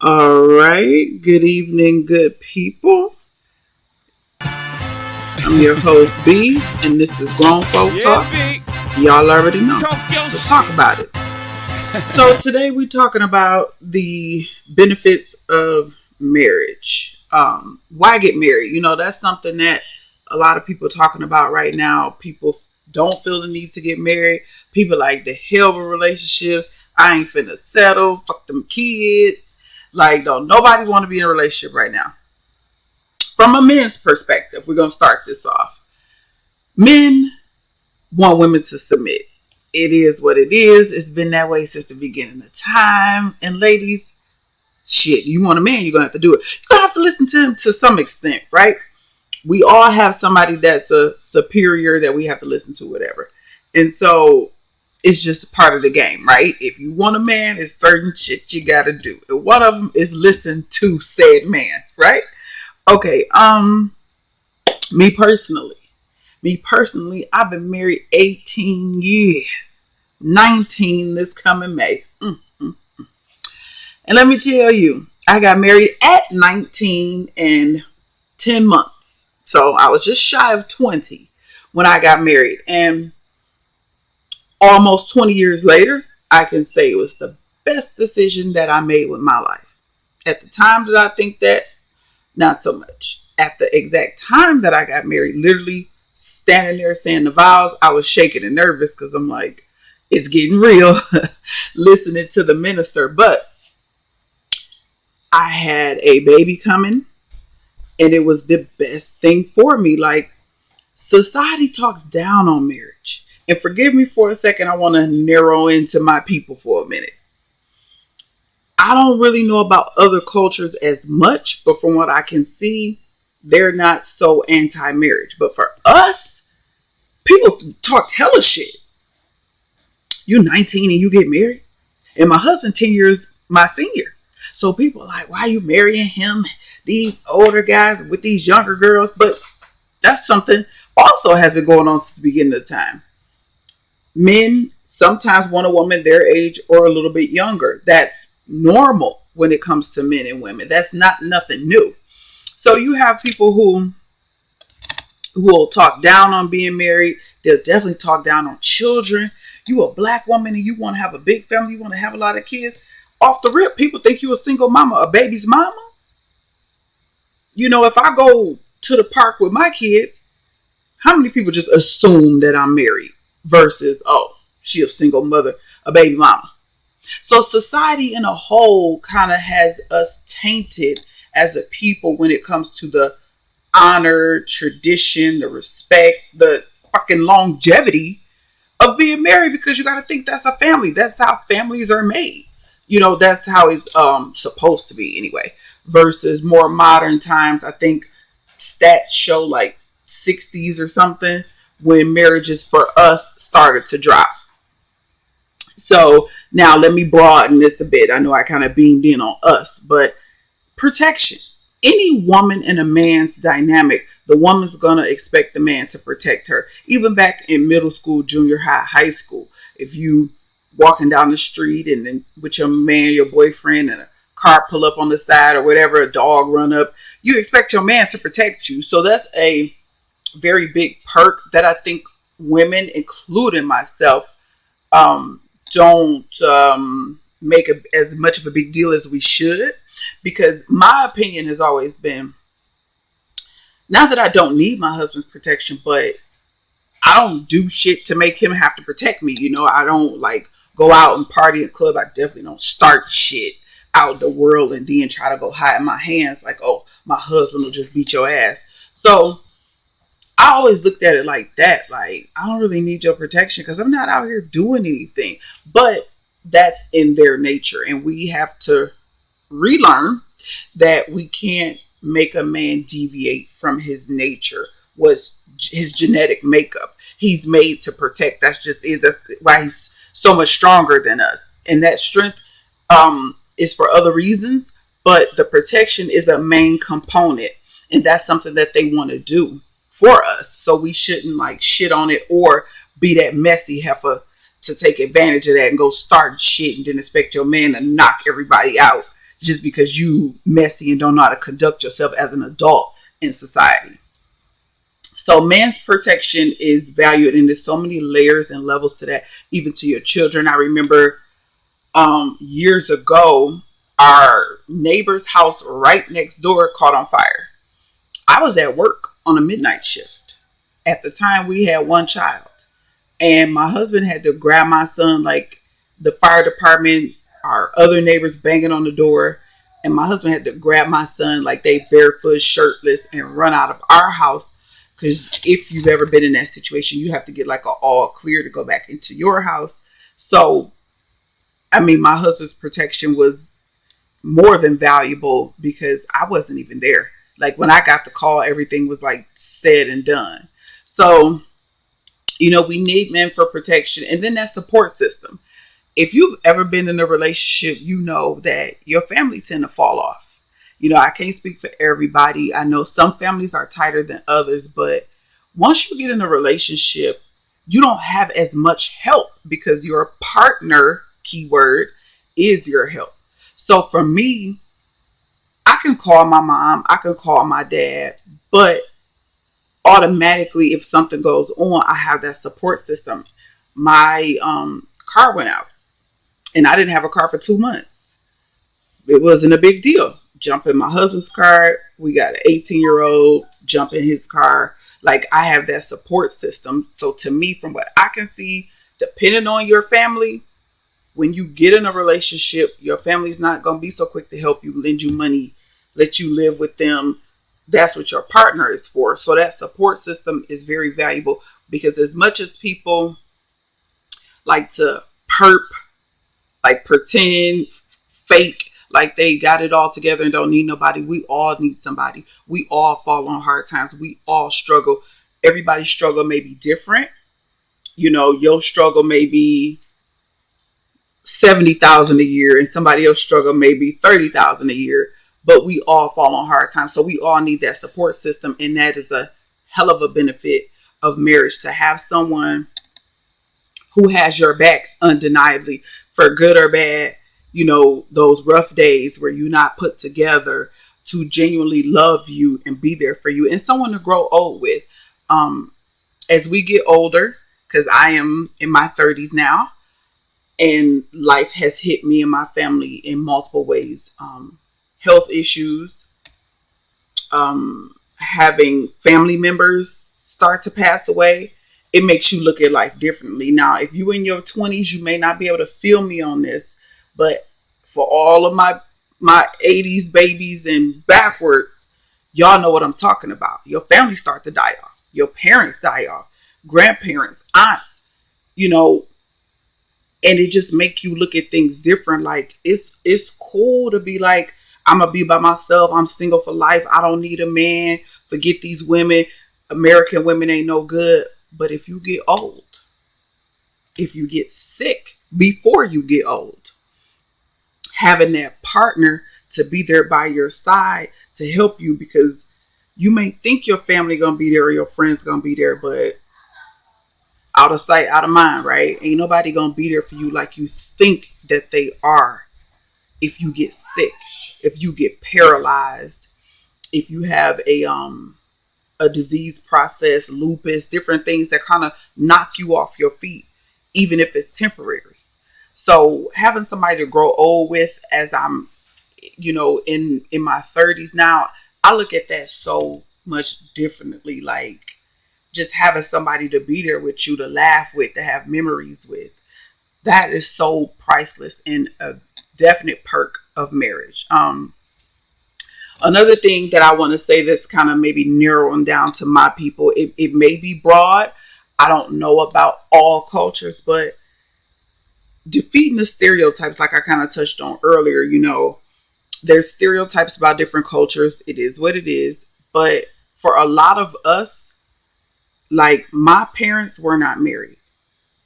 All right. Good evening, good people. I'm your host, B, and this is Grown Folk Yeah, Talk. B. Y'all already know. Talk your Let's shit. talk about it. So, today we're talking about the benefits of marriage. Why get married? That's something that a lot of people are talking about right now. People don't feel the need to get married. People like the hell with relationships. I ain't finna settle. Fuck them kids. Like, don't nobody want to be in a relationship right now. From a men's perspective, we're gonna start this off. Men want women to submit. It is what it is. It's been that way since the beginning of time. And ladies, shit, you want a man, you're gonna have to do it. You're gonna have to listen to him to some extent, right? We all have somebody that's a superior that we have to listen to, whatever. And so it's just part of the game, right? If you want a man, it's certain shit you gotta do. And one of them is listen to said man, right? Okay, me personally, I've been married 18 years. 19 this coming May. And let me tell you, I got married at 19 and 10 months. So I was just shy of 20 when I got married. And almost 20 years later, I can say it was the best decision that I made with my life. At the time that I think that, not so much. At the exact time that I got married, literally standing there saying the vows, I was shaking and nervous because I'm like, it's getting real listening to the minister. But I had a baby coming and it was the best thing for me. Like, society talks down on marriage. And forgive me for a second, I want to narrow into my people for a minute. I don't really know about other cultures as much, but from what I can see, they're not so anti-marriage. But for us, people talked hella shit. You 19 and you get married? And my husband 10 years my senior. So people are like, why are you marrying him? These older guys with these younger girls. But that's something also has been going on since the beginning of time. Men sometimes want a woman their age or a little bit younger. That's normal when it comes to men and women. That's not nothing new. So you have people who will talk down on being married. They'll definitely talk down on children. You a black woman and you want to have a big family. You want to have a lot of kids. Off the rip, people think you a single mama, a baby's mama. If I go to the park with my kids, how many people just assume that I'm married versus, oh, she a single mother, a baby mama. So society in a whole kind of has us tainted as a people when it comes to the honor, tradition, the respect, the fucking longevity of being married, because you got to think that's a family. That's how families are made. That's how it's supposed to be anyway. Versus more modern times, I think stats show like 60s or something when marriages for us started to drop. So now let me broaden this a bit. I know I kind of beamed in on us, but protection. Any woman in a man's dynamic, the woman's going to expect the man to protect her. Even back in middle school, junior high, high school, if you walking down the street and then with your man, your boyfriend, and a car pull up on the side or whatever, a dog run up, you expect your man to protect you. So that's a very big perk that I think women, including myself, don't make as much of a big deal as we should. Because my opinion has always been, not that I don't need my husband's protection, but I don't do shit to make him have to protect me. I don't like go out and party and club. I definitely don't start shit out the world and then try to go hide my hands like, oh, my husband will just beat your ass. So I always looked at it like that. Like, I don't really need your protection because I'm not out here doing anything. But that's in their nature. And we have to relearn that we can't make a man deviate from his nature, was his genetic makeup. He's made to protect. That's just it. That's why he's so much stronger than us. And that strength is for other reasons, but the protection is a main component. And that's something that they want to do for us. So we shouldn't like shit on it or be that messy heifer to take advantage of that and go start shit and then expect your man to knock everybody out just because you messy and don't know how to conduct yourself as an adult in society. So man's protection is valued, and there's so many layers and levels to that, even to your children. I remember years ago, our neighbor's house right next door caught on fire. I was at work on a midnight shift. At the time, we had one child, and my husband had to grab my son, like the fire department, our other neighbors banging on the door, and my husband had to grab my son like they barefoot, shirtless, and run out of our house. Because if you've ever been in that situation, you have to get like a all clear to go back into your house. So, I mean, my husband's protection was more than valuable because I wasn't even there. Like when I got the call, everything was like said and done. So, we need men for protection, and then that support system. If you've ever been in a relationship, you know that your family tend to fall off. I can't speak for everybody. I know some families are tighter than others, but once you get in a relationship, you don't have as much help because your partner, keyword, is your help. So for me, I can call my mom, I can call my dad, but automatically, if something goes on, I have that support system. My car went out, and I didn't have a car for 2 months. It wasn't a big deal. Jump in my husband's car. We got an 18-year-old, jump in his car. Like, I have that support system. So to me, from what I can see, depending on your family, when you get in a relationship, your family's not going to be so quick to help you, lend you money, let you live with them. That's what your partner is for. So that support system is very valuable, because as much as people like to like pretend, fake, like they got it all together and don't need nobody, we all need somebody. We all fall on hard times. We all struggle. Everybody's struggle may be different. Your struggle may be 70,000 a year, and somebody else struggle may be 30,000 a year. But we all fall on hard times. So we all need that support system. And that is a hell of a benefit of marriage, to have someone who has your back undeniably, for good or bad, those rough days where you're not put together, to genuinely love you and be there for you, and someone to grow old with. As we get older, because I am in my 30s now, and life has hit me and my family in multiple ways. Health issues, having family members start to pass away, it makes you look at life differently. Now, if you're in your 20s, you may not be able to feel me on this, but for all of my 80s babies and backwards, y'all know what I'm talking about. Your family start to die off. Your parents die off. Grandparents, aunts, and it just make you look at things different. Like, it's cool to be like, I'm going to be by myself. I'm single for life. I don't need a man. Forget these women. American women ain't no good. But if you get old, if you get sick before you get old, having that partner to be there by your side to help you, because you may think your family going to be there or your friends going to be there, but out of sight, out of mind, right? Ain't nobody going to be there for you like you think that they are. If you get sick, if you get paralyzed, if you have a disease process, lupus, different things that kind of knock you off your feet, even if it's temporary. So having somebody to grow old with, as I'm, in my 30s now, I look at that so much differently. Like, just having somebody to be there with you, to laugh with, to have memories with, that is so priceless and a definite perk of marriage. Another thing that I want to say that's kind of maybe narrowing down to my people, it may be broad. I don't know about all cultures, but defeating the stereotypes, like I kind of touched on earlier, there's stereotypes about different cultures. It is what it is. But for a lot of us, like, my parents were not married.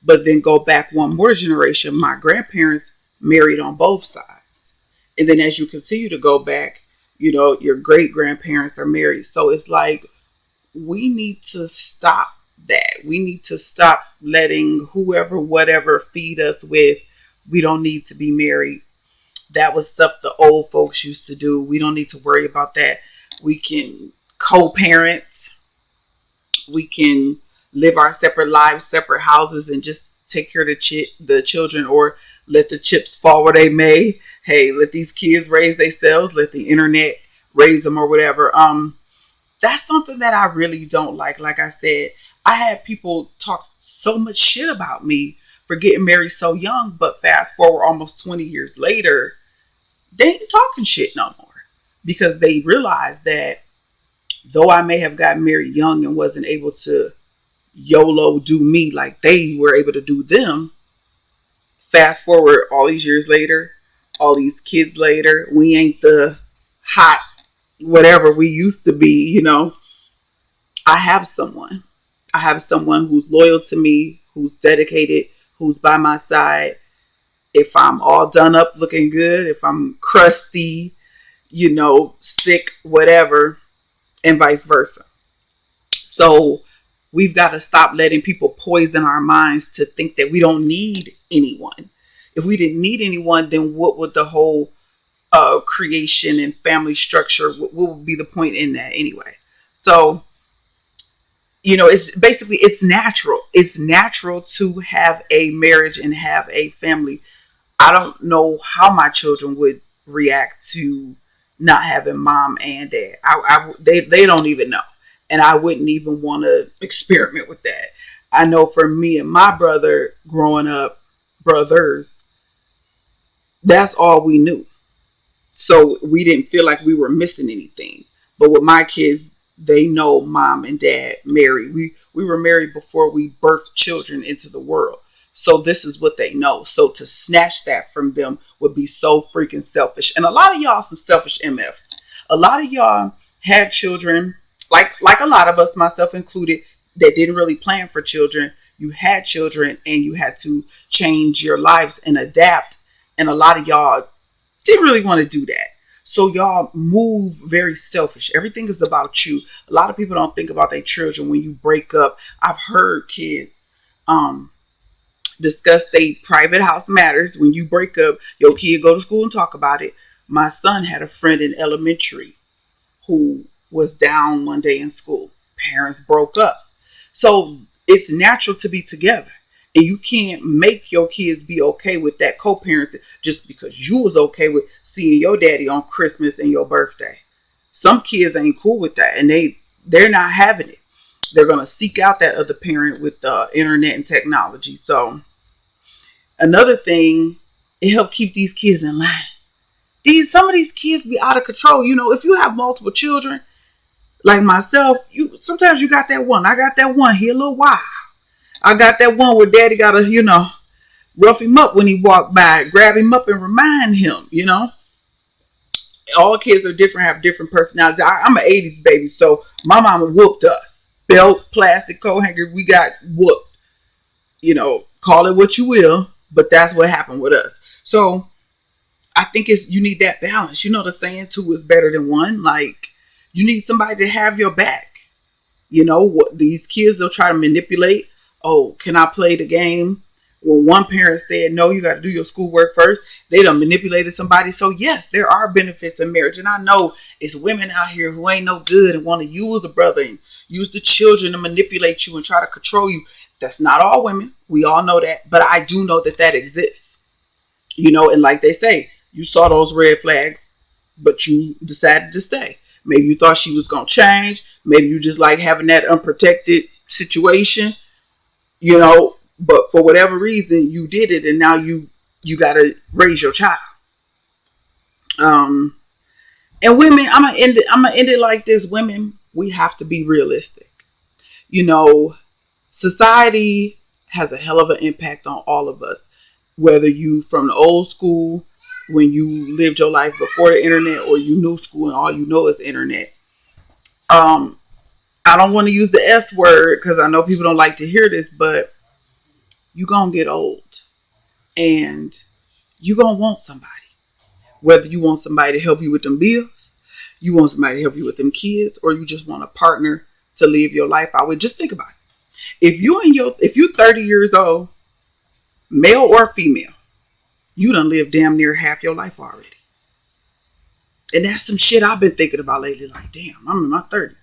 But then go back one more generation, my grandparents married on both sides. And then as you continue to go back, your great grandparents are married. So it's like, we need to stop that. We need to stop letting whoever, whatever feed us with, we don't need to be married. That was stuff the old folks used to do. We don't need to worry about that. We can co-parent. We can live our separate lives, separate houses, and just take care of the children, or let the chips fall where they may. Hey, let these kids raise themselves. Let the internet raise them, or whatever. That's something that I really don't like. Like I said, I had people talk so much shit about me for getting married so young, but fast forward almost 20 years later, they ain't talking shit no more, because they realized that though I may have gotten married young and wasn't able to YOLO do me like they were able to do them, fast forward all these years later, all these kids later, we ain't the hot whatever we used to be, I have someone. I have someone who's loyal to me, who's dedicated, who's by my side. If I'm all done up looking good, if I'm crusty, sick, whatever, and vice versa. So we've got to stop letting people poison our minds to think that we don't need anyone. If we didn't need anyone, then what would the whole creation and family structure, what would be the point in that anyway? So, it's natural. It's natural to have a marriage and have a family. I don't know how my children would react to not having mom and dad. They don't even know. And I wouldn't even want to experiment with that. I know for me and my brother growing up, brothers, that's all we knew. So we didn't feel like we were missing anything. But with my kids, they know mom and dad married. We were married before we birthed children into the world. So this is what they know. So to snatch that from them would be so freaking selfish. And a lot of y'all some selfish MFs. A lot of y'all had children, like a lot of us, myself included, that didn't really plan for children. You had children and you had to change your lives and adapt. And a lot of y'all didn't really want to do that. So y'all move very selfish. Everything is about you. A lot of people don't think about their children when you break up. I've heard kids discuss their private house matters. When you break up, your kid go to school and talk about it. My son had a friend in elementary who was down one day in school. Parents broke up. So it's natural to be together. And you can't make your kids be okay with that co-parenting just because you was okay with seeing your daddy on Christmas and your birthday. Some kids ain't cool with that, and they're not having it. They're going to seek out that other parent with the internet and technology. So another thing, it helps keep these kids in line. Some of these kids be out of control. If you have multiple children, like myself, sometimes you got that one. I got that one. He a little wild. I got that one where daddy got to, rough him up when he walked by, grab him up and remind him, All kids are different, have different personalities. I'm an 80s baby, so my mama whooped us. Belt, plastic, coat hanger, we got whooped. Call it what you will, but that's what happened with us. So I think you need that balance. The saying, two is better than one. Like, you need somebody to have your back. What these kids, they'll try to manipulate. Oh, can I play the game? When one parent said, no, you got to do your schoolwork first, they done manipulated somebody. So yes, there are benefits in marriage. And I know it's women out here who ain't no good and want to use a brother and use the children to manipulate you and try to control you. That's not all women. We all know that. But I do know that exists. And like they say, you saw those red flags, but you decided to stay. Maybe you thought she was going to change. Maybe you just like having that unprotected situation. But for whatever reason you did it, and now you got to raise your child. And women, I'm gonna end it like this. Women, we have to be realistic. Society has a hell of an impact on all of us, whether you from the old school, when you lived your life before the internet, or you new school and all you know is internet. I don't want to use the S word because I know people don't like to hear this, but you're going to get old and you're going to want somebody. Whether you want somebody to help you with them bills, you want somebody to help you with them kids, or you just want a partner to live your life out with. Just think about it. If you're 30 years old, male or female, you done lived damn near half your life already. And that's some shit I've been thinking about lately. Like, damn, I'm in my 30s.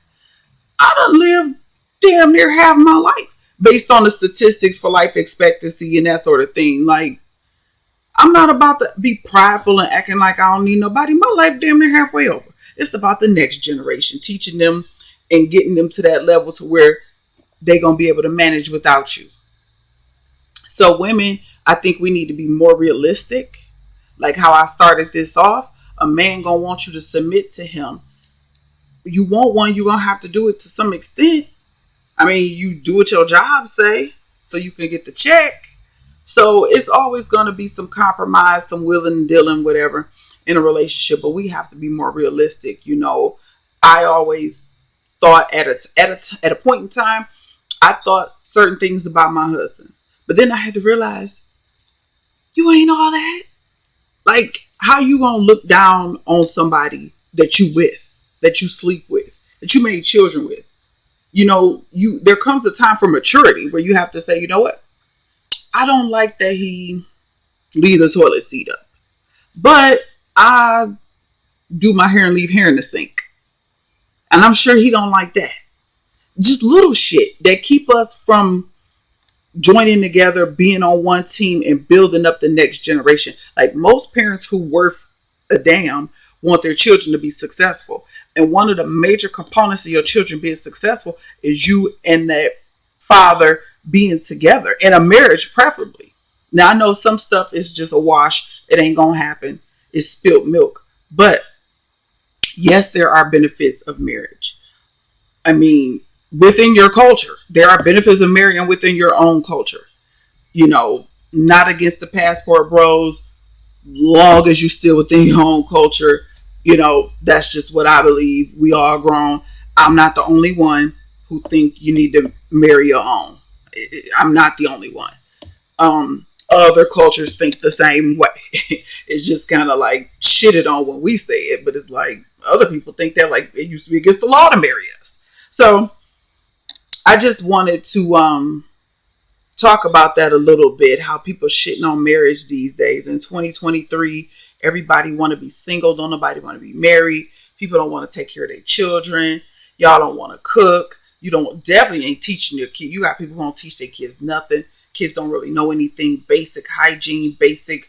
I done lived damn near half my life based on the statistics for life expectancy and that sort of thing. Like, I'm not about to be prideful and acting like I don't need nobody. My life damn near halfway over. It's about the next generation, teaching them and getting them to that level to where they're going to be able to manage without you. So women, I think we need to be more realistic. Like how I started this off, a man going to want you to submit to him. You want one, you're going to have to do it to some extent. I mean, you do what your job say so you can get the check. So it's always going to be some compromise, some willing and dealing, whatever, in a relationship. But we have to be more realistic. You know, I always thought at a point in time, I thought certain things about my husband. But then I had to realize, you ain't all that. Like, how you going to look down on somebody that you with, that you sleep with, that you made children with? You know, there comes a time for maturity where you have to say, you know what? I don't like that he leave the toilet seat up. But I do my hair and leave hair in the sink. And I'm sure he don't like that. Just little shit that keep us from joining together, being on one team and building up the next generation. Like most parents who worth a damn want their children to be successful. And one of the major components of your children being successful is you and that father being together in a marriage, preferably. Now, I know some stuff is just a wash. It ain't going to happen. It's spilled milk. But yes, there are benefits of marriage. I mean, within your culture, there are benefits of marrying within your own culture. You know, not against the passport bros, long as you still within your own culture. You know, that's just what I believe. We all grown. I'm not the only one who think you need to marry your own. I'm not the only one. Other cultures think the same way. It's just kind of like shitted on when we say it, but it's like other people think that like it used to be against the law to marry us. So I just wanted to talk about that a little bit, how people shitting on marriage these days. In 2023, everybody want to be single. Don't nobody want to be married. People don't want to take care of their children. Y'all don't want to cook. You definitely ain't teaching your kid. You got people who don't teach their kids nothing. Kids don't really know anything. Basic hygiene, basic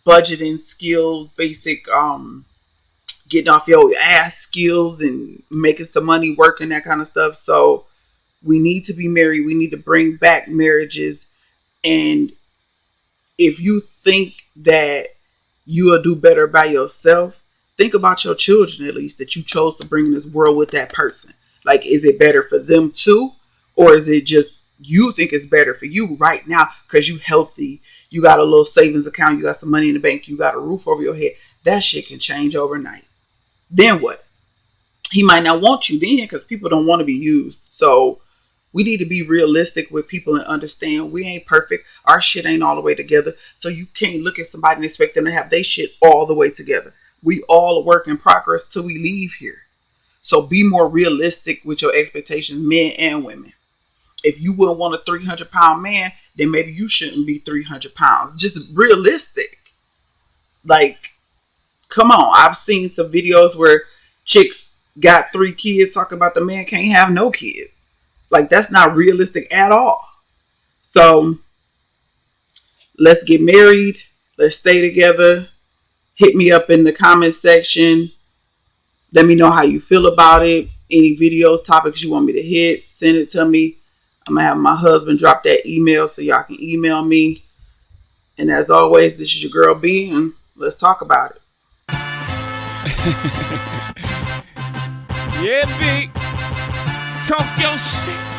budgeting skills, basic getting off your ass skills and making some money working, that kind of stuff. So we need to be married. We need to bring back marriages. And if you think that you will do better by yourself, think about your children at least that you chose to bring in this world with that person. Like, is it better for them too? Or is it just you think it's better for you right now because you healthy, you got a little savings account, you got some money in the bank, you got a roof over your head? That shit can change overnight. Then what? He might not want you then because people don't want to be used. So we need to be realistic with people and understand we ain't perfect. Our shit ain't all the way together. So you can't look at somebody and expect them to have their shit all the way together. We all a work in progress till we leave here. So be more realistic with your expectations, men and women. If you wouldn't want a 300-pound man, then maybe you shouldn't be 300 pounds. Just realistic. Like, come on. I've seen some videos where chicks got 3 kids talking about the man can't have no kids. Like, that's not realistic at all. So let's get married. Let's stay together. Hit me up in the comment section. Let me know how you feel about it. Any videos, topics you want me to hit, send it to me. I'm going to have my husband drop that email so y'all can email me. And as always, this is your girl B, and let's talk about it. Yeah, B. Talk your shit.